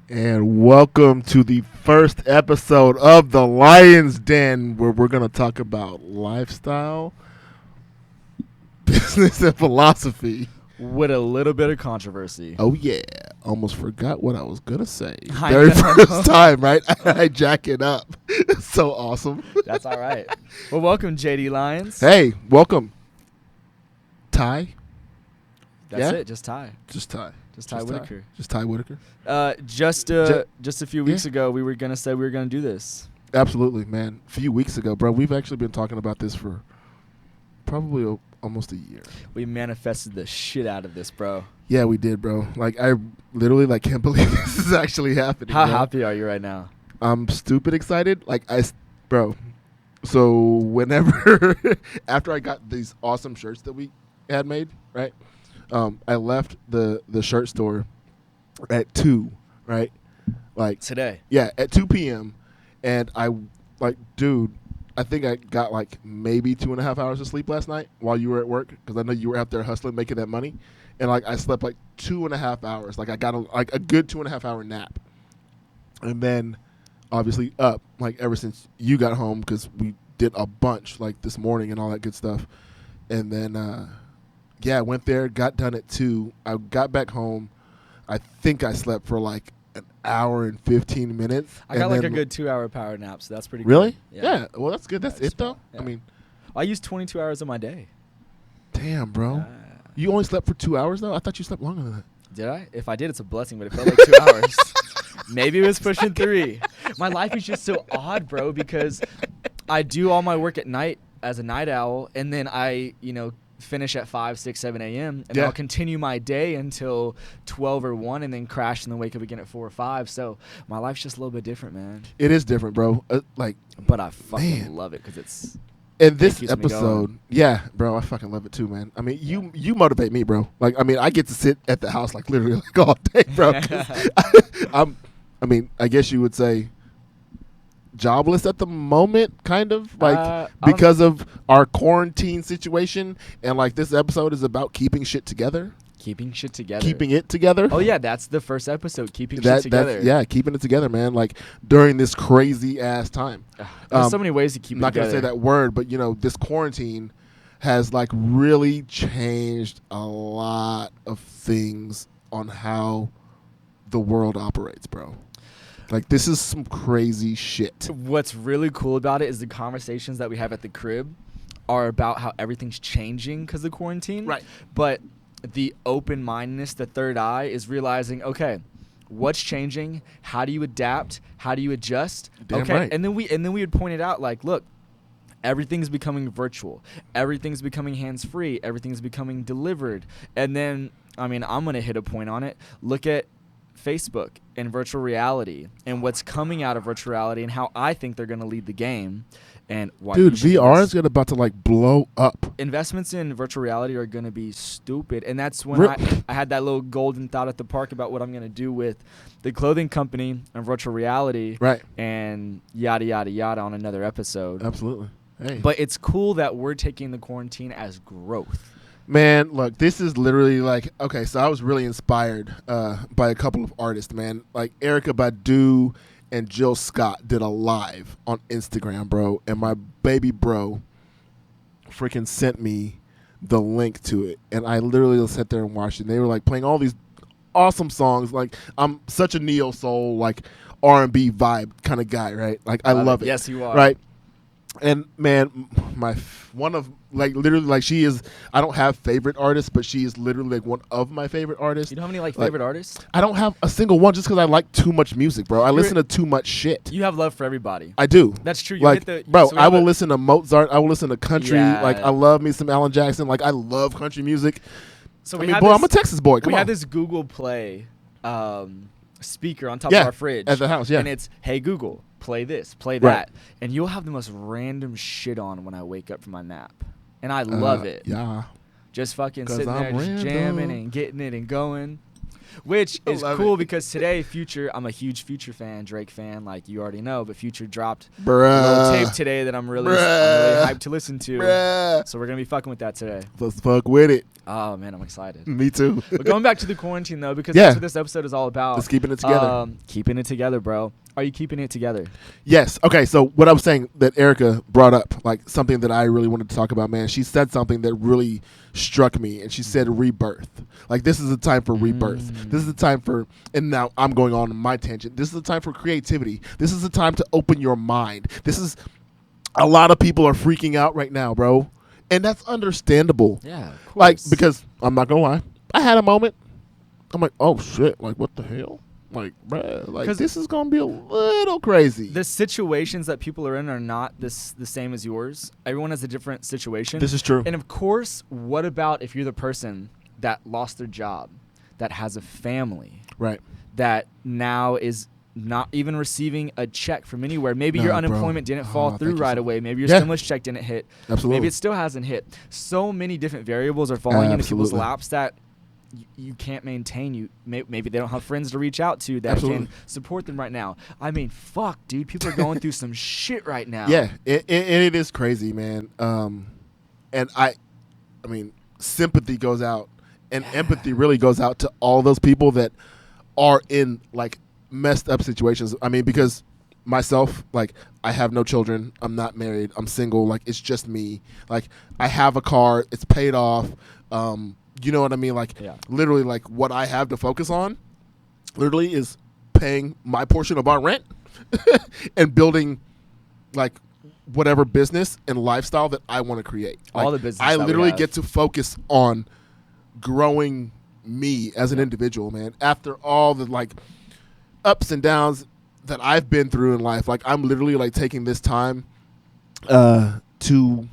And welcome to the first episode of The Lion's Den, where we're going to talk about lifestyle, business, and philosophy. With a little bit of controversy. Oh, yeah. Almost forgot what I was going to say. I Very know. first time, right? I jack it up. It's so awesome. That's all right. Well, welcome, JD Lions. Hey, welcome. Ty? That's yeah? it. Just Ty. Just Ty. Just Ty Whitaker. Just Ty Whitaker. Just a few weeks ago, we were gonna say we were gonna do this. Absolutely, man. A few weeks ago, bro. We've actually been talking about this for probably almost a year. We manifested the shit out of this, bro. Yeah, we did, bro. Like, I literally can't believe this is actually happening. How bro. happy are you right now? I'm stupid excited. Bro. So whenever after I got these awesome shirts that we had made, right? I left the shirt store at 2, right? Like Today. Yeah, at 2 p.m. And dude, I think I got maybe 2.5 hours of sleep last night while you were at work, because I know you were out there hustling, making that money. And I slept 2.5 hours. I got a good 2.5 hour nap. And then obviously up ever since you got home, because we did a bunch this morning and all that good stuff. And then I went there, got done at 2. I got back home. I think I slept for an hour and 15 minutes. I got a good 2-hour power nap, so that's pretty really? good. Yeah. Well, that's good. That's it, though? Yeah. I mean, I used 22 hours of my day. damn, bro. You only slept for 2 hours, though? I thought you slept longer than that. Did I? If I did, it's a blessing, but it felt like 2 hours. Maybe it was pushing 3. My life is just so odd, bro, because I do all my work at night as a night owl, and then I, finish at 5, 6, 7 a.m., and Yeah. I'll continue my day until 12 or 1, and then crash and then wake up again at 4 or 5. So my life's just a little bit different, man. It is different, bro. But I fucking Man. love it because it's... In this keeps me episode, going. yeah, bro, I fucking love it too, man. I mean, you motivate me, bro. I get to sit at the house literally all day, bro. 'Cause I guess you would say jobless at the moment, kind of because of our quarantine situation, and this episode is about keeping shit together, Keeping shit together. keeping it together. Oh, yeah, that's the first episode, keeping shit together. Keeping it together, man. During this crazy ass time. There's so many ways to keep I'm it not together. gonna say that word, but this quarantine has really changed a lot of things on how the world operates, bro. This is some crazy shit. What's really cool about it is the conversations that we have at the crib are about how everything's changing because of quarantine. Right. But the open-mindedness, the third eye, is realizing, okay, what's changing? How do you adapt? How do you adjust? Damn okay. right. And then we would point it out look, everything's becoming virtual. Everything's becoming hands-free. Everything's becoming delivered. And then, I'm going to hit a point on it. Look at Facebook and virtual reality and what's coming out of virtual reality and how I think they're going to lead the game. And why Dude, VR is about to blow up. investments in virtual reality are going to be stupid. And that's when I had that little golden thought at the park about what I'm going to do with the clothing company and virtual reality. Right. And yada, yada, yada on another episode. Absolutely. Hey. But it's cool that we're taking the quarantine as growth. Man, look, this is literally okay, so I was really inspired by a couple of artists, man. Erykah Badu and Jill Scott did a live on Instagram, bro, and my baby bro freaking sent me the link to it, and I literally just sat there and watched it. And they were playing all these awesome songs. I'm such a neo soul R&B vibe kind of guy, right? I love it. Yes, you are. Right. And man, one of literally she is. I don't have favorite artists, but she is literally one of my favorite artists. You don't have any favorite artists? I don't have a single one just because I like too much music, bro. I listen to too much shit. You have love for everybody. I do. That's true. You hit the, bro, so we I have will a- listen to Mozart. I will listen to country. Yeah. I love me some Alan Jackson. I love country music. So I'm a Texas boy. Come we on. have this Google Play speaker on top Yeah, of our fridge at the house, yeah. and it's, hey Google, play this, play Right. that, and you'll have the most random shit on when I wake up from my nap, and I love it. Yeah. Just fucking 'Cause sitting there, I'm just random. jamming and getting it and going. Which I is love cool it. because today, Future, I'm a huge Future fan, Drake fan, like you already know, but Future dropped a Bruh. little tape today that I'm really Bruh. hyped to listen to. Bruh. So we're going to be fucking with that today. Let's fuck with it. Oh, man, I'm excited. Me too. But going back to the quarantine, though, because Yeah. that's what this episode is all about. Just keeping it together. Keeping it together, bro. Are you keeping it together? Yes. Okay. So what I was saying that Erica brought up, like something that I really wanted to talk about, man. She said something that really struck me, and she said rebirth. Like this is a time for rebirth. This is a time for, and now I'm going on my tangent. This is a time for creativity. This is a time to open your mind. This is, a lot of people are freaking out right now, bro, and that's understandable. Yeah, of course. Like because I'm not gonna lie, I had a moment. I'm like, oh shit, like what the hell? Like, bruh, like 'Cause this is gonna be a little crazy. the situations that people are in are not the same as yours. Everyone has a different situation. This is true. And of course, what about if you're the person that lost their job, that has a family, Right. that now is not even receiving a check from anywhere? Maybe your Nah, bro. unemployment didn't Oh, fall thank through you right so- away. Maybe your Yeah. stimulus check didn't hit. Absolutely. Maybe it still hasn't hit. So many different variables are falling into people's Absolutely. laps that you can't maintain. Maybe they don't have friends to reach out to that Absolutely. can support them right now. I mean, fuck, dude. People are going through some shit right now. Yeah, it is crazy, man. And I mean, sympathy goes out, and empathy really goes out to all those people that are in like messed up situations. I mean, because myself, like, I have no children. I'm not married. I'm single. Like, it's just me. Like, I have a car. It's paid off. You know what I mean? Like, Yeah. literally, like, what I have to focus on literally is paying my portion of our rent and building, like, whatever business and lifestyle that I want to create. All Like, the business I that we literally have. get to focus on growing me as an individual, man. After all the, like, ups and downs that I've been through in life, like, I'm literally, like, taking this time to,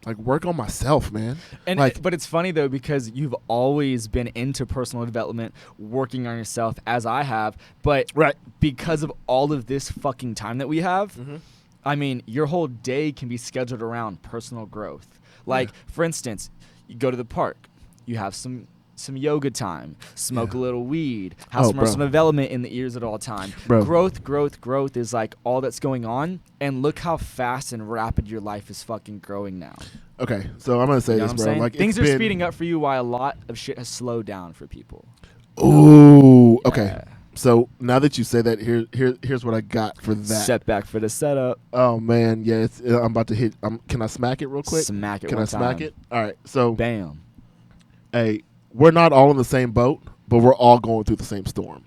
like, work on myself, man. And like, but it's funny though because you've always been into personal development, working on yourself as I have, but right. because of all of this fucking time that we have, Mm-hmm. I mean, your whole day can be scheduled around personal growth. Like, for instance, you go to the park, you have some yoga time, smoke Yeah. a little weed, have Oh, some bro. personal development in the ears at all time. Bro. Growth is like all that's going on, and look how fast and rapid your life is fucking growing now. Okay, so I'm gonna say You know this, what I'm bro. saying? Like, Things it's are been- speeding up for you while a lot of shit has slowed down for people. Ooh. Okay. Yeah. So now that you say that, here's what I got for that. Setback for the setup. Oh man, yeah. I'm about to hit. Can I smack it real quick? Smack it Can one I smack time. it? All right. So, Bam. hey, we're not all in the same boat, but we're all going through the same storm.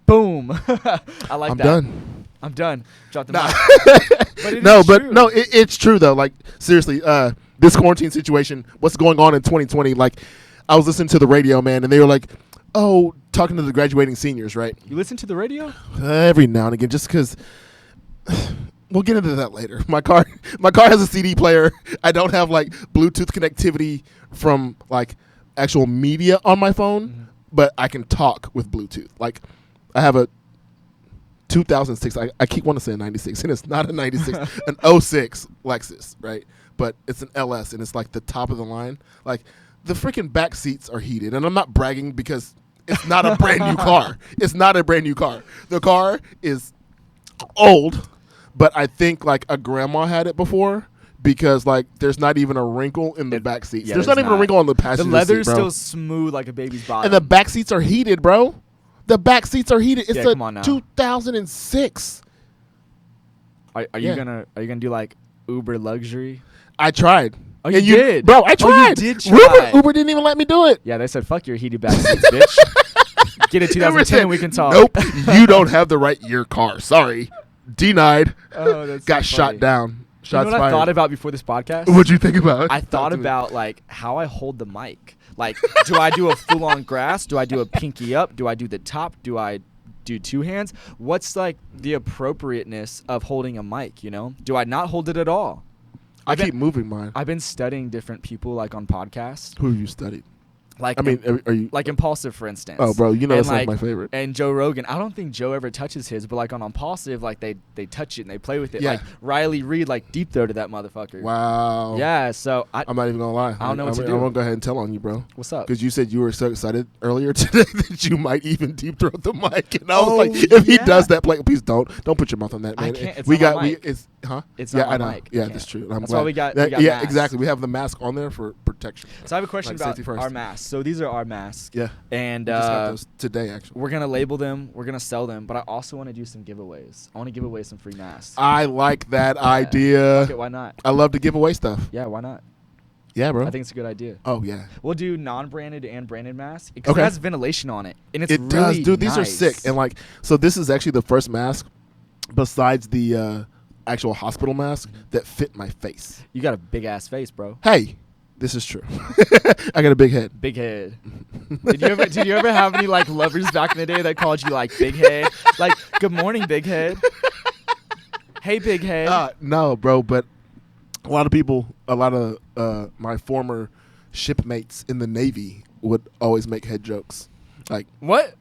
Boom. I like I'm that. done. I'm done. Drop the Nah. mic. But it No, is but true. no, it's true though. Like, seriously, this quarantine situation, what's going on in 2020? Like, I was listening to the radio, man, and they were like, "Oh, talking to the graduating seniors, right?" You listen to the radio? Every now and again, just because. We'll get into that later. My car has a CD player. I don't have like Bluetooth connectivity from like actual media on my phone, but I can talk with Bluetooth. Like, I have a 2006. I keep wanting to say a 96, and it's not a 96, an 06 Lexus, right? But it's an LS, and it's like the top of the line. Like, the freaking back seats are heated, and I'm not bragging because it's not a brand new car. It's not a brand new car. The car is old, but I think like a grandma had it before because like there's not even a wrinkle in the back seats. yeah, there's there's not even a not. wrinkle on the The passenger leather is seat, bro. still smooth like a baby's body. And the back seats are heated, bro. The back seats are heated. It's Yeah, come on a now. 2006. Are Yeah. you gonna do like Uber luxury? I tried. Oh, And you did? bro. I Oh, you tried. did try. Uber didn't even let me do it. Yeah, they said fuck your heated back seats, bitch. Get it Uber 2010 said, and we can talk. Nope, you don't have the right year car. Sorry, denied. Oh, that's Got so shot funny. down. You know Shots what fired. I thought about before this podcast? What'd you think about? I thought Talk to me. about like how I hold the mic. Like, do I do a full on grasp? Do I do a pinky up? Do I do the top? Do I do two hands? What's like the appropriateness of holding a mic? You know, do I not hold it at all? I I've been- keep moving mine. I've been studying different people like on podcasts. Who have you studied? Like I mean, are you? like Impulsive, for instance. Oh, bro, you know And, that's like my favorite. And Joe Rogan, I don't think Joe ever touches his, but like on Impulsive, like they touch it and they play with it. Yeah. Like Riley Reid, like deep throw to that motherfucker. Wow. Yeah. So I'm not even gonna lie. I don't know what to I'm do. gonna go ahead and tell on you, bro. What's up? Because you said you were so excited earlier today that you might even deep throat the mic, and I was Oh, like, if he yeah. does that, please don't put your mouth on that, I man. can't. It's we not got my mic. it's huh? It's Yeah, not I my know. mic. Yeah, Yeah. that's true. I'm That's glad. why we got yeah, masks. exactly. We have the mask on there for protection. So I have a question Like about safety first. our masks. So these are our masks. Yeah, And we just got those today actually. we're gonna label them. We're gonna sell them. But I also want to do some giveaways. I want to give away some free masks. I like that Fuck idea. it, why not? I love to give away stuff. Yeah, why not? Yeah, bro. I think it's a good idea. Oh yeah. We'll do non-branded and branded masks because Okay. it has ventilation on it, and it's It really does, dude. These are nice. sick, and like, so this is actually the first mask, besides the actual hospital mask, that fit my face. You got a big ass face, bro. Hey, this is true. I got a big head. Big head. Did you ever have any like lovers back in the day that called you like big head? Like, good morning, big head. Hey, big head. No, bro, but a lot of my former shipmates in the Navy would always make head jokes. Like, What?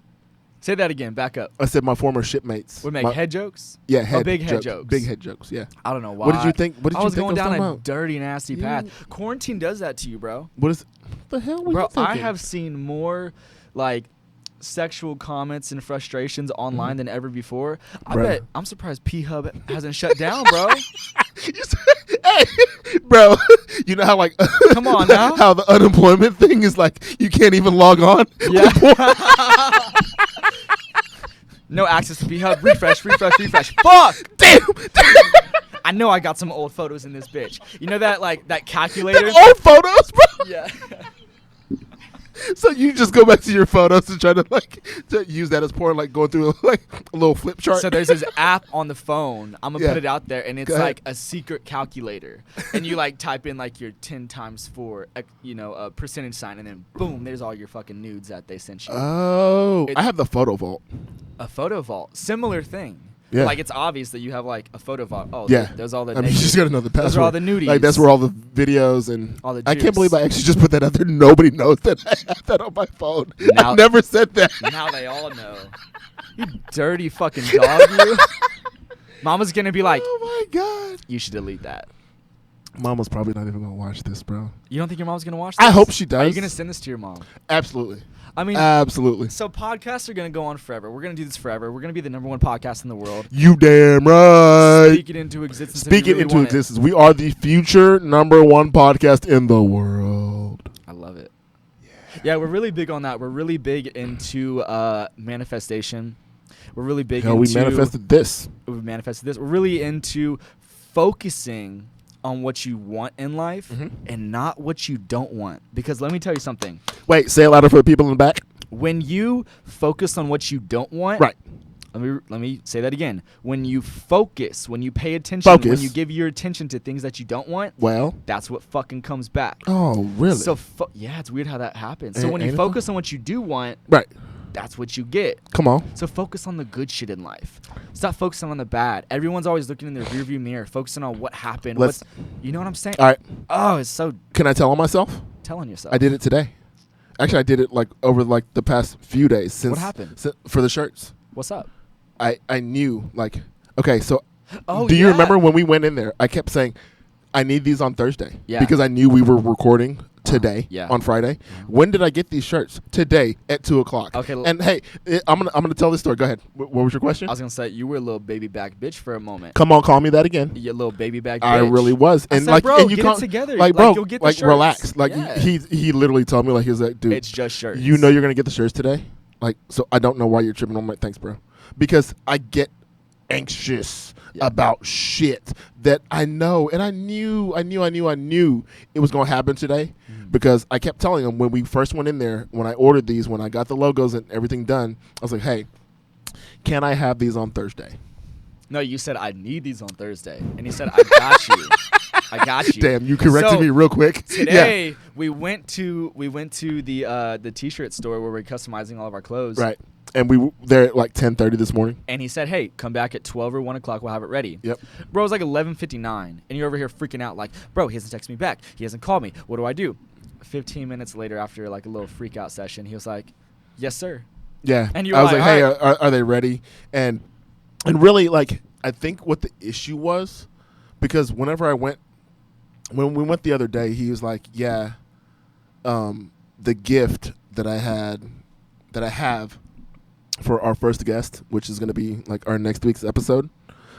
Say that again. Back up. I said, my former shipmates Would make my- head jokes? Yeah, head big head jokes. jokes. Big head jokes. Yeah. I don't know why. What did you think? What did I you was think going I was down talking a about? dirty, nasty You- path. Quarantine does that to you, bro. What is? What the hell were Bro, you thinking? I have seen more like sexual comments and frustrations online than ever before. I Bruh. bet I'm surprised P-Hub hasn't shut down, bro. Hey, bro, you know how like Come on now. how the unemployment thing is like you can't even log on. Yeah. No access to P-Hub. Refresh. Fuck! Damn, I know I got some old photos in this bitch. You know that like that calculator? that old photos, bro. Yeah. So you just go back to your photos and try to like to use that as porn, like going through like a little flip chart. So there's this app on the phone. I'm gonna Yeah. put it out there, and it's Go ahead. like a secret calculator. And you like type in like your 10 times 4, a percentage sign, and then boom, there's all your fucking nudes that they sent you. Oh, It- I have the photo vault. A photo vault, similar thing. Yeah. Like it's obvious that you have like a photo vault. Oh, Yeah, there's all the. I mean, you naked- just gotta know the password. Those are all the nudies. Like that's where all the videos and All the I can't juice. believe I actually just put that out there. Nobody knows that I have that on my phone. Now- I never said that. Now they all know. You dirty fucking dog, you. Mama's gonna be like, Oh my god. you should delete that. Mama's probably not even gonna watch this, bro. You don't think your mom's gonna watch this? I hope she does. Are you gonna send this to your mom? Absolutely. I mean, Absolutely. so podcasts are gonna go on forever. We're gonna do this forever. We're gonna be the #1 podcast in the world. You damn right. Speak it into existence. if Speak you it really into want existence. We are the future #1 podcast in the world. I love it. Yeah, we're really big on that. We're really big into manifestation. We're really big Hell, into. we manifested this. We manifested this. We're really into focusing on what you want in life Mhm. and not what you don't want. Because let me tell you something. Wait, say it louder for the people in the back. When you focus on what you don't want, Right. Let me say that again. When you focus, when you pay attention, when Focus. you give your attention to things that you don't want, Well. that's what fucking comes back. Oh, really? So yeah, it's weird how that happens. So Ain't- when you ain't it focus on what you do want, right. that's what you get. Come on. So focus on the good shit in life. Stop focusing on the bad. Everyone's always looking in their rearview mirror, focusing on what happened. Let's- You know what I'm saying? All right. Oh, it's so Can I tell on myself? telling yourself. I did it today. Actually, I did it like over like the past few days since. What happened? For the shirts. What's up? I knew like okay, so Oh, do you yeah. remember when we went in there? I kept saying I need these on Thursday Yeah. because I knew we were recording today yeah. on Friday. When did I get these shirts? Today at 2:00. Okay, And hey, I'm gonna tell this story. Go ahead. What was your question? I was gonna say you were a little baby back bitch for a moment. Come on, call me that again. You little baby back bitch. I really was, I and said, like, bro, and you get it can't together. like, Like, bro, you'll get the like, shirts. relax. Like, Yeah. he literally told me like, he was like, dude, It's just shirts. you know you're gonna get the shirts today. Like, so I don't know why you're tripping. I'm like, thanks, bro, because I get anxious Yeah. about shit that I know, and I knew it was gonna happen today because I kept telling him when we first went in there, when I ordered these, when I got the logos and everything done, I was like, hey, can I have these on Thursday? No, you said I need these on Thursday, and he said I got you. I got you. Damn, you corrected So, me real quick. Today we went to the t-shirt store where we're customizing all of our clothes. Right. And we were there at like 10:30 this morning. And he said, "Hey, come back at 12 or 1 o'clock. We'll have it ready." Yep. Bro, it was like 11:59, and you're over here freaking out like, "Bro, he hasn't texted me back. He hasn't called me. What do I do?" 15 minutes later, after like a little freak out session, he was like, "Yes, sir." Yeah. And you I were was like, like, hey, "All are they ready? And really, like, I think what the issue was, because when we went the other day, he was like, yeah, the gift that I have for our first guest, which is going to be like our next week's episode.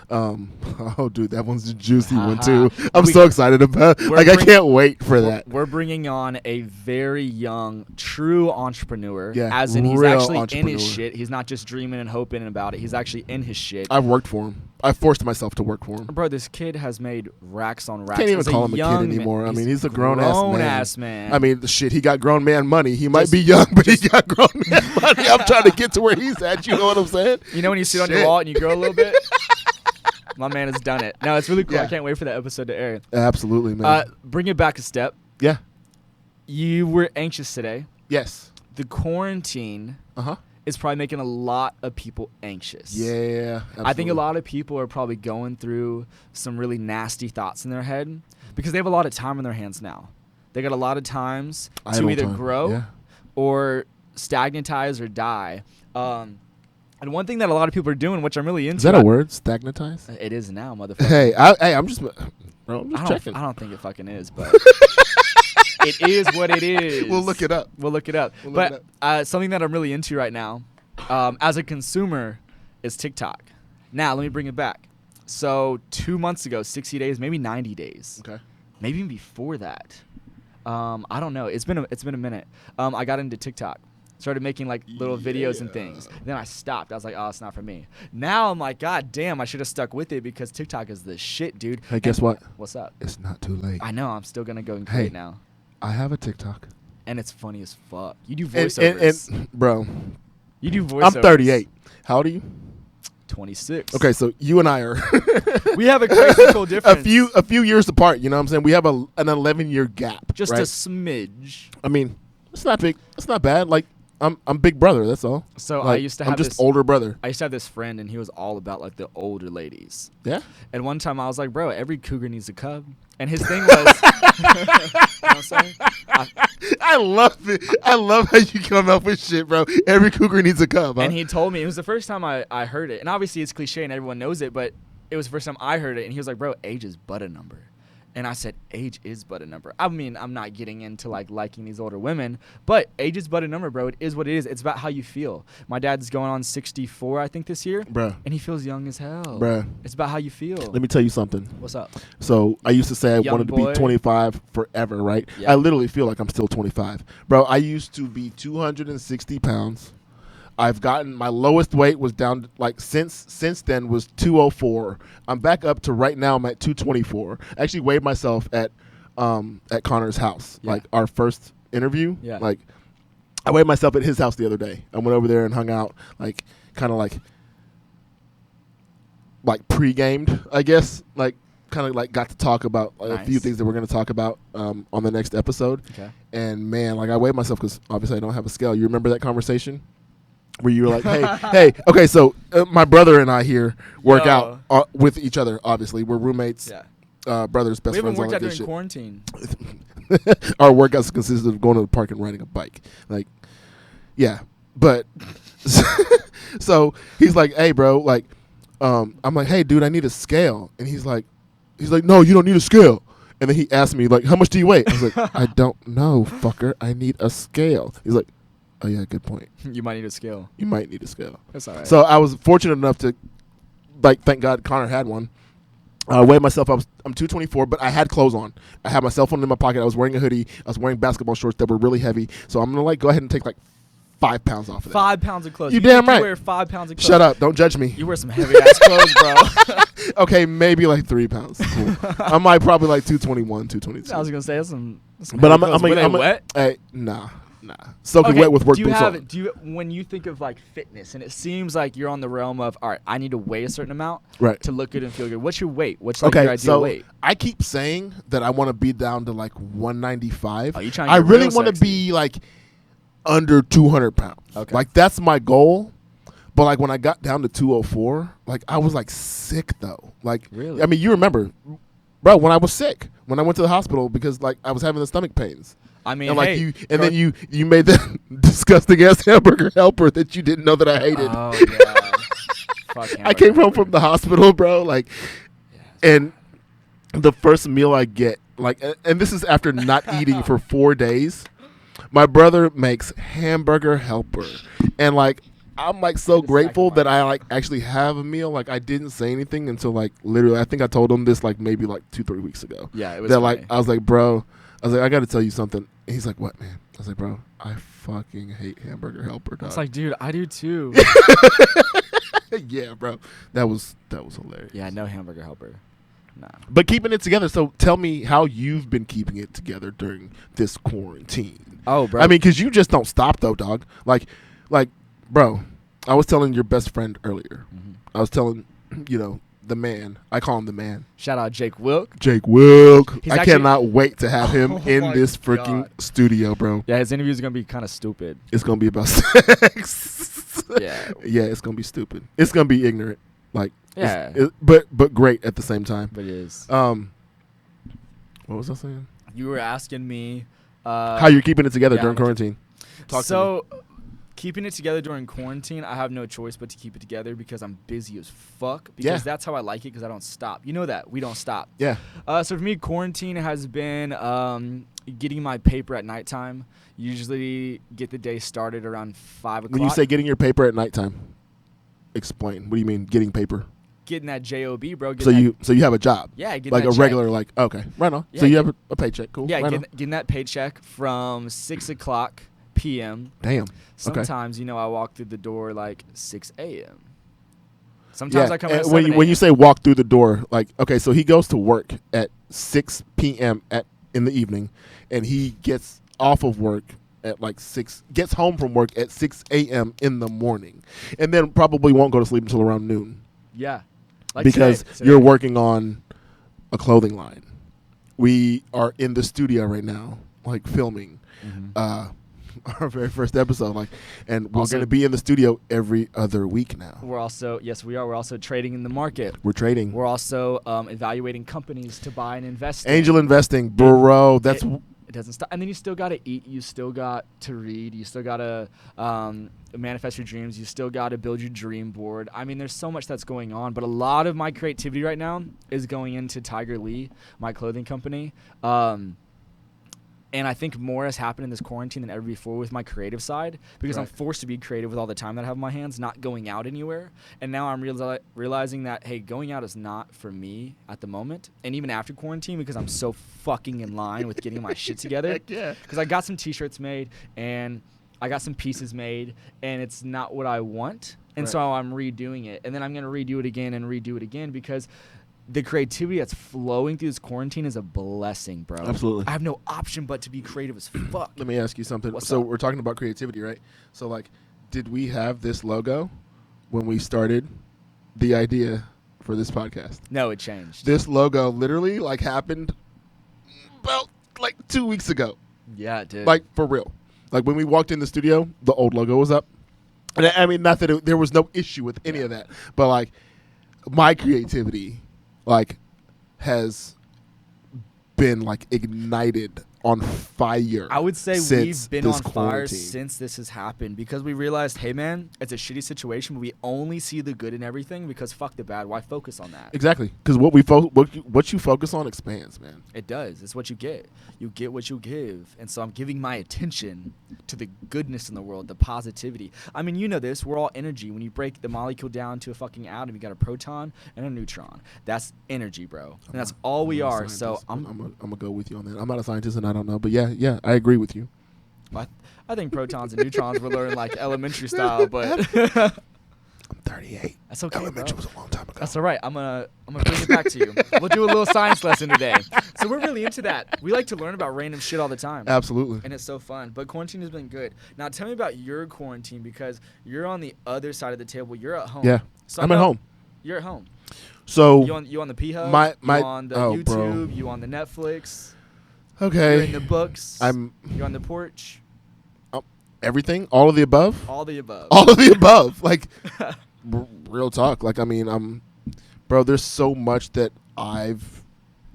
Oh, dude, that one's a juicy one too. I'm so excited about. Like, I can't wait for that. We're bringing on a very young, true entrepreneur. Yeah, as in he's real actually in entrepreneur. his shit. He's not just dreaming and hoping about it. He's actually in his shit. I've worked for him. I forced myself to work for him. Bro, this kid has made racks on racks. Can't even As call him a young kid man- anymore. I mean, he's a grown-ass man. man. I mean, shit, he got grown man money. He might Just- be young, but he got grown man money. I'm trying to get to where he's at. You know what I'm saying? You know when you sit on your Shit. wall and you grow a little bit? My man has done it. No, it's really cool. Yeah. I can't wait for that episode to air. Absolutely, man. Bring it back a step. Yeah. You were anxious today. Yes. The quarantine Uh-huh. is probably making a lot of people anxious. Yeah. I think a lot of people are probably going through some really nasty thoughts in their head because they have a lot of time on their hands now. They got a lot of times to Idle either time. grow Yeah. or stagnatize or die. And one thing that a lot of people are doing, which I'm really into. Is that a word? Stagnatize? It is now, motherfucker. Hey, I'm just checking. I don't think it fucking is, but it is what it is. We'll look it up. We'll look it up. We'll look But something that I'm really into right now, as a consumer, is TikTok. Now, let me bring it back. So 2 months ago, 60 days, maybe 90 days, Okay. maybe even before that. I don't know. It's been a minute. I got into TikTok. Started making like little videos and things. Then I stopped. I was like, oh, it's not for me. Now I'm like, God damn, I should have stuck with it because TikTok is the shit, dude. Hey, guess what? What's up? It's not too late. I know. I'm still going to go and Hey. create now. I have a TikTok. And it's funny as fuck. You do And, voiceovers. and bro, You do voiceovers. I'm 38. How old are you? 26. Okay, so you and I are We have a crazy cool difference. a few years apart. You know what I'm saying? We have an 11-year gap. Just right? a smidge. I mean, it's not big. It's not bad. Like I'm big brother. That's all. So Like, I used to have I'm just this older brother. I used to have this friend, and he was all about like the older ladies. Yeah. And one time I was like, bro, every cougar needs a cub. And his thing was, you know what I'm saying? I love it. I love how you come up with shit, bro. Every cougar needs a cub. Huh? And he told me, it was the first time I heard it. And obviously it's cliche and everyone knows it, but it was the first time I heard it. And he was like, bro, age is but a number. And I said, age is but a number. I mean, I'm not getting into like liking these older women, but age is but a number, bro. It is what it is. It's about how you feel. My dad's going on 64, I think, this year. Bruh. And he feels young as hell. Bruh. It's about how you feel. Let me tell you something. What's up? So I used to say I Young wanted to boy. be 25 forever, right? Yeah. I literally feel like I'm still 25. Bro, I used to be 260 pounds. I've gotten, my lowest weight was down, to, like, since then was 204. I'm back up to right now I'm at 224. I actually weighed myself at Connor's house, Yeah. like our first interview. Yeah. Like, I weighed myself at his house the other day. I went over there and hung out, like, kind of like pre-gamed, I guess. Like, kind of like got to talk about a few Nice. things that we're going to talk about on the next episode. Okay. And man, like I weighed myself because obviously I don't have a scale. You remember that conversation where you were like, hey, okay, so my brother and I here work Yo. out with each other. Obviously, we're roommates, Yeah. brothers, best We haven't friends, all worked that out good during shit. quarantine. Our workouts consisted of going to the park and riding a bike. Like, yeah, but so he's like, hey, bro, like, I'm like, hey, dude, I need a scale, and he's like, no, you don't need a scale. And then he asked me, like, how much do you weigh? I was like, I don't know, fucker. I need a scale. He's like, oh, yeah, good point. You might need a scale. You might need a scale. That's all right. So I was fortunate enough to, like, thank God Connor had one. I weighed myself. I'm 224, but I had clothes on. I had my cell phone in my pocket. I was wearing a hoodie. I was wearing basketball shorts that were really heavy. So I'm going to, like, go ahead and take, like, 5 pounds off of that. 5 pounds of clothes. You damn right. You wear 5 pounds of clothes. Shut up. Don't judge me. You wear some heavy ass clothes, bro. Okay, maybe, like, 3 pounds. Cool. I might probably, like, 221, 222. I was gonna say that's some But heavy clothes. Were they wet? Hey, nah. Soaking Okay, wet with work do you boots have on. do you when you think of like fitness and it seems like you're on the realm of all right, I need to weigh a certain amount Right. to look good and feel good. What's your weight? What's like your Okay, ideal so weight? I keep saying that I want to be down to like 195. Oh, you trying to I get really real want to sexy. be like under 200 pounds. Okay. Like that's my goal. But like when I got down to 204, like I was like sick though. Like Really? I mean, you remember, bro, when I was sick, when I went to the hospital because like I was having the stomach pains. I mean, And like hey, then you made that disgusting ass hamburger helper that you didn't know that I hated. Oh yeah. Fuck I came home hamburger. from the hospital, bro. Like, and the first meal I get, like, and this is after not eating for 4 days. My brother makes hamburger helper, and like, I'm like so grateful that I like actually have a meal. Like, I didn't say anything until like literally, I think I told him this like maybe like 2-3 weeks ago. Yeah, it was That funny. like I was like, bro, I was like, I got to tell you something. And he's like, what, man? I was like, bro, I fucking hate hamburger helper. Dog. It's like, dude, I do too. Yeah, bro, that was hilarious. Yeah, no hamburger helper. Nah. But keeping it together. So tell me how you've been keeping it together during this quarantine. Oh, bro. I mean, because you just don't stop though, dog. Like, bro, I was telling your best friend earlier. Mhm. I was telling, the man. I call him the man. Shout out Jake Wilk. Jake Wilk. He's I actually- cannot wait to have him Oh in my this freaking God. studio, bro. Yeah, his interview is gonna be kind of stupid. It's gonna be about sex. Yeah. Yeah, it's gonna be stupid. It's gonna be ignorant. Like, Yeah. but great at the same time. But it is. What was I saying? You were asking me How you're keeping it together yeah, during I'm quarantine? Talk to me. so keeping it together during quarantine, I have no choice but to keep it together because I'm busy as fuck. Because Yeah. that's how I like it. Because I don't stop. You know that we don't stop. Yeah. So for me, quarantine has been getting my paper at nighttime. Usually get the day started around 5 o'clock. When you say getting your paper at nighttime, explain. What do you mean getting paper? getting that job, bro. So Getting you have a job, yeah, getting like that a check. regular, like okay, right on. Yeah, So you have a paycheck, cool. Yeah, right getting that paycheck from 6 o'clock p.m. Damn. Okay. Sometimes, I walk through the door like 6 a.m. Sometimes I come in and at when 7 when you a.m. say walk through the door, like okay, so he goes to work at 6 p.m. in the evening, and he gets off of work at like 6, gets home from work at 6 a.m. in the morning, and then probably won't go to sleep until around noon Yeah. Like because today. you're working on a clothing line. We are in the studio right now, like filming Mhm. our very first episode, like, and we're Also- going to be in the studio every other week now. We're also, yes, we are. We're also trading in the market. We're trading. We're also evaluating companies to buy and invest in. Angel investing, bro. That's It doesn't stop. And then you still got to eat. You still got to read. You still got to manifest your dreams. You still got to build your dream board. I mean, there's so much that's going on. But a lot of my creativity right now is going into Tiger Lee, my clothing company. And I think more has happened in this quarantine than ever before with my creative side because I'm Right. forced to be creative with all the time that I have in my hands, not going out anywhere. And now I'm realizing that, hey, going out is not for me at the moment. And even after quarantine, because I'm so fucking in line with getting my shit together. Heck yeah. Because I got some T-shirts made and I got some pieces made and it's not what I want. And Right. so I'm redoing it. And then I'm going to redo it again because the creativity that's flowing through this quarantine is a blessing, bro. Absolutely. I have no option but to be creative as fuck. Let me ask you something. What's So up? we're talking about creativity, right? So like, did we have this logo when we started the idea for this podcast? No, it changed. This logo literally like happened about like 2 weeks ago. Yeah, it did. Like for real. Like when we walked in the studio, the old logo was up. And I mean, not that there was no issue with any of that, but like my creativity, like, has been like ignited on fire. I would say since we've been this on fire quarantine. since this has happened because we realized, hey man, it's a shitty situation, but we only see the good in everything because fuck the bad. Why focus on that? Exactly, because what you focus on expands, man. It does. It's what you get. You get what you give. And so I'm giving my attention to the goodness in the world, the positivity. I mean, you know this. We're all energy. When you break the molecule down to a fucking atom, you got a proton and a neutron. That's energy, bro. And that's all we I'm not a are. So scientist. I'm gonna go with you on that. I'm not a scientist and I don't know, but yeah, I agree with you. I think protons and neutrons were learned like elementary style, but I'm 38. that's okay, bro. Elementary was a long time ago. That's all right. I'm gonna bring it back to you. We'll do a little science lesson today. So we're really into that. We like to learn about random shit all the time. Absolutely. And it's so fun. But quarantine has been good. Now tell me about your quarantine because you're on the other side of the table. You're at home. Yeah, So I'm I at know- home. You're at home. So You on the P-Hub? my- you on the oh, YouTube? bro. You on the Netflix? okay, You're in the books? I'm You're on the porch? everything, all of the above. All the above. All of the above. Like, real talk. Like, I mean, bro, there's so much that I've,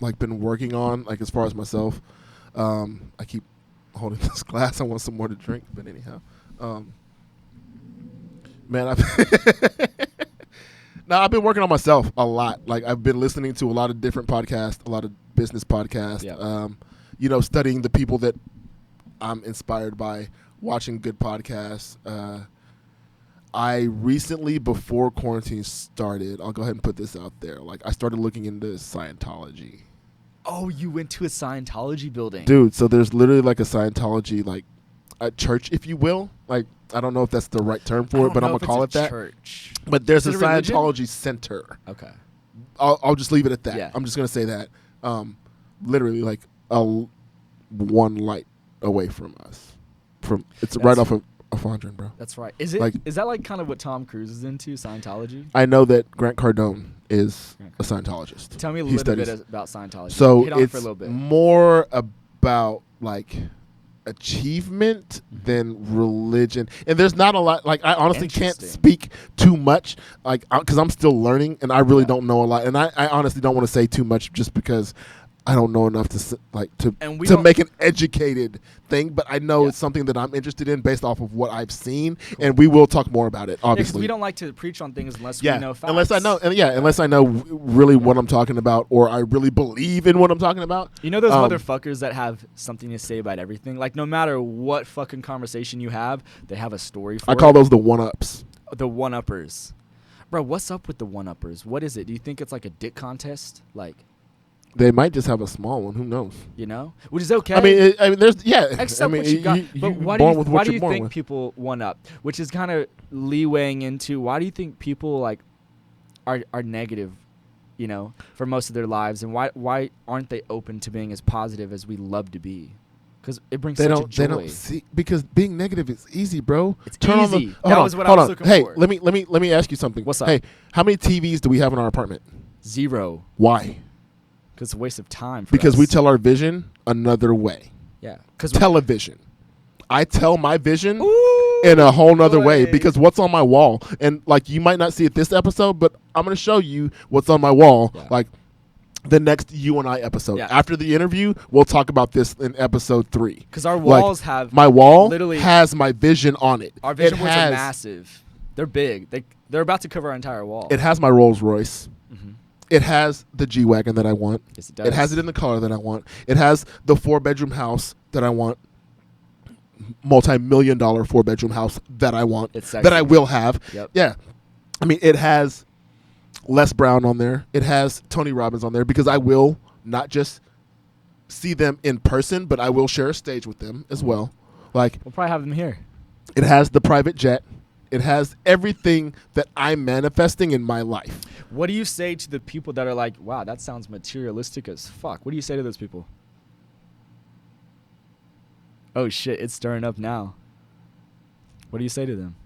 like, been working on, like, as far as myself. I keep holding this glass. I want some more to drink, but anyhow, man, I've been working on myself a lot. Like I've been listening to a lot of different podcasts, a lot of business podcasts. Yeah. Studying the people that I'm inspired by, watching good podcasts. I recently, before quarantine started, I'll go ahead and put this out there. Like I started looking into Scientology. Oh, you went to a Scientology building. Dude, so there's literally like a Scientology, like a church, if you will. Like, I don't know if that's the right term for it, but I'm going to call it that. Church. But there's a Is it a religion? Scientology center. Okay. I'll just leave it at that. Yeah. I'm just going to say that. Literally like one light away from us. It's right off of 100, bro. That's right. Is that like kind of what Tom Cruise is into, Scientology? I know that Grant Cardone is a Scientologist. Tell me a little bit about Scientology. So Hit on it it's for a little bit. more about like achievement than religion, and there's not a lot. Like I honestly can't speak too much, like because I'm still learning, and I really don't know a lot, and I honestly don't want to say too much just because I don't know enough to make an educated thing, but I know it's something that I'm interested in based off of what I've seen, and we will talk more about it. Obviously, we don't like to preach on things unless we know facts. Unless I know really what I'm talking about, or I really believe in what I'm talking about. You know those motherfuckers that have something to say about everything. Like no matter what fucking conversation you have, they have a story for it. I call those the one-ups. The one-uppers, bro. What's up with the one-uppers? What is it? Do you think it's like a dick contest? Like. They might just have a small one. Who knows? You know, which is okay. I mean, there's Accept what you got. But why do you think people one up? Which is kind of leewaying into why do you think people like are negative, you know, for most of their lives, and why aren't they open to being as positive as we love to be? Because it brings such a joy. They don't see, because being negative is easy, bro. It's easy. That was what I was looking for. for. Let me ask you something. What's up? Hey, how many TVs do we have in our apartment? 0. Why? Because it's a waste of time. Because we tell our vision another way. Yeah. Television. I tell my vision in a whole nother way, because what's on my wall, and like you might not see it this episode, but I'm going to show you what's on my wall, like the next You and I episode. Yeah. After the interview, we'll talk about this in episode 3. Because our walls have my wall literally has my vision on it. Our vision boards are massive. They're big. They're about to cover our entire wall. It has my Rolls Royce. Mm-hmm. It has the G-Wagon that I want. Yes, it does. It has it in the color that I want. It has the 4-bedroom house that I want. Multi-million-dollar 4-bedroom house that I want. That I will have. Yep. Yeah. I mean, it has Les Brown on there. It has Tony Robbins on there, because I will not just see them in person, but I will share a stage with them as well. Like, we'll probably have them here. It has the private jet. It has everything that I'm manifesting in my life. What do you say to the people that are like, wow, that sounds materialistic as fuck? What do you say to those people? Oh, shit, it's stirring up now. What do you say to them?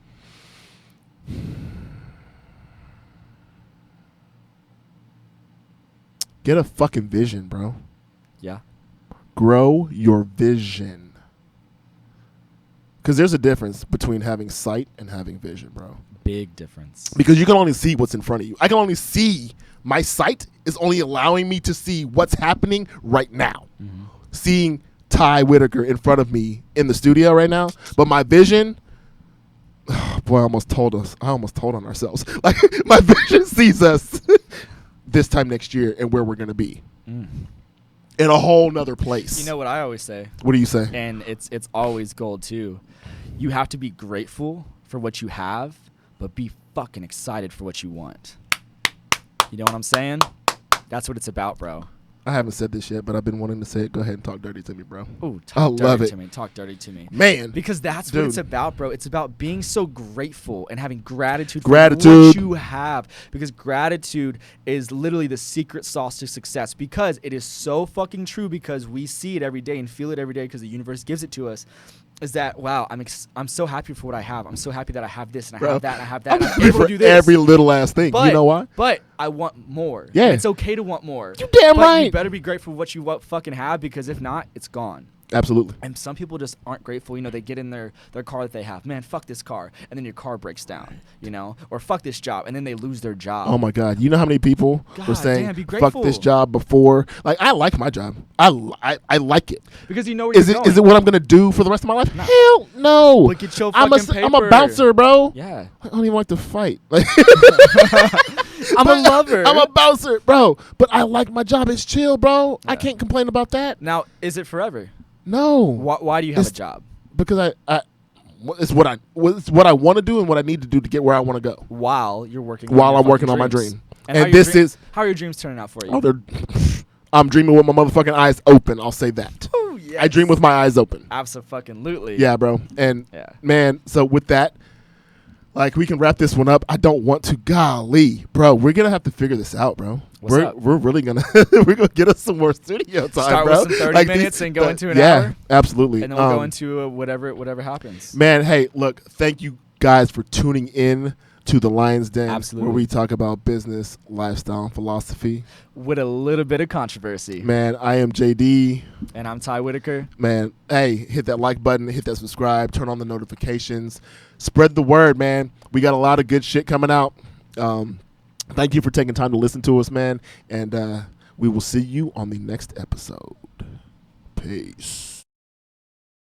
Get a fucking vision, bro. Yeah. Grow your vision. Because there's a difference between having sight and having vision, bro. Big difference. Because you can only see what's in front of you. I can only see. My sight is only allowing me to see what's happening right now. Mm-hmm. Seeing Ty Whitaker in front of me in the studio right now. But my vision, boy, I almost told on ourselves. Like, my vision sees us this time next year and where we're going to be. In a whole nother place. You know what I always say? What do you say? And it's always gold, too. You have to be grateful for what you have, but be fucking excited for what you want. You know what I'm saying? That's what it's about, bro. I haven't said this yet, but I've been wanting to say it. Go ahead and talk dirty to me, bro. Ooh, talk dirty to me. Talk dirty to me. Man. Because that's what it's about, bro. It's about being so grateful and having gratitude for what you have. Because gratitude is literally the secret sauce to success. Because it is so fucking true, because we see it every day and feel it every day because the universe gives it to us. Is that, wow, I'm so happy for what I have. I'm so happy that I have this and I have that and I have that. I'm able to do this. Every little ass thing. You know why? But I want more. Yeah. And it's okay to want more. You damn right. You better be grateful for what you fucking have, because if not, it's gone. Absolutely. And some people just aren't grateful. You know, they get in their car that they have. Man, fuck this car. And then your car breaks down, you know? Or fuck this job. And then they lose their job. Oh, my God. You know how many people were God saying, damn, be fuck grateful. this job before? Like, I like my job. I like it. Because you know where you're going. Is it what I'm going to do for the rest of my life? No. Hell no. Look at your I'm fucking paper. I'm a bouncer, bro. Yeah. I don't even like to fight. Like, I'm a lover. I'm a bouncer, bro. But I like my job. It's chill, bro. I Yeah. can't complain about that. Now, is it forever? No. Why do you have a It's- job? Because it's what I want to do and what I need to do to get where I want to go While you're working while your I'm working fucking on my dreams. dream. And how And your this is how are your dreams turning out for you? I'm dreaming with my motherfucking eyes open. I'll say that. Oh, yes. I dream with my eyes open. Absolutely. Yeah, bro. And Yeah. man, so with that, like, we can wrap this one up. I don't want to. Golly, bro, we're gonna have to figure this out, bro. What's up? We're really gonna we're gonna get us some more studio time, Start bro. with some 30 Like minutes and go into an yeah, hour? absolutely. And then we'll go into whatever happens. Man, hey, look, thank you guys for tuning in to the Lion's Den, Absolutely. where we talk about business, lifestyle, and philosophy. With a little bit of controversy. Man, I am JD. And I'm Ty Whitaker. Man, hey, hit that like button, hit that subscribe, turn on the notifications, spread the word, man. We got a lot of good shit coming out. Thank you for taking time to listen to us, man. And we will see you on the next episode. Peace.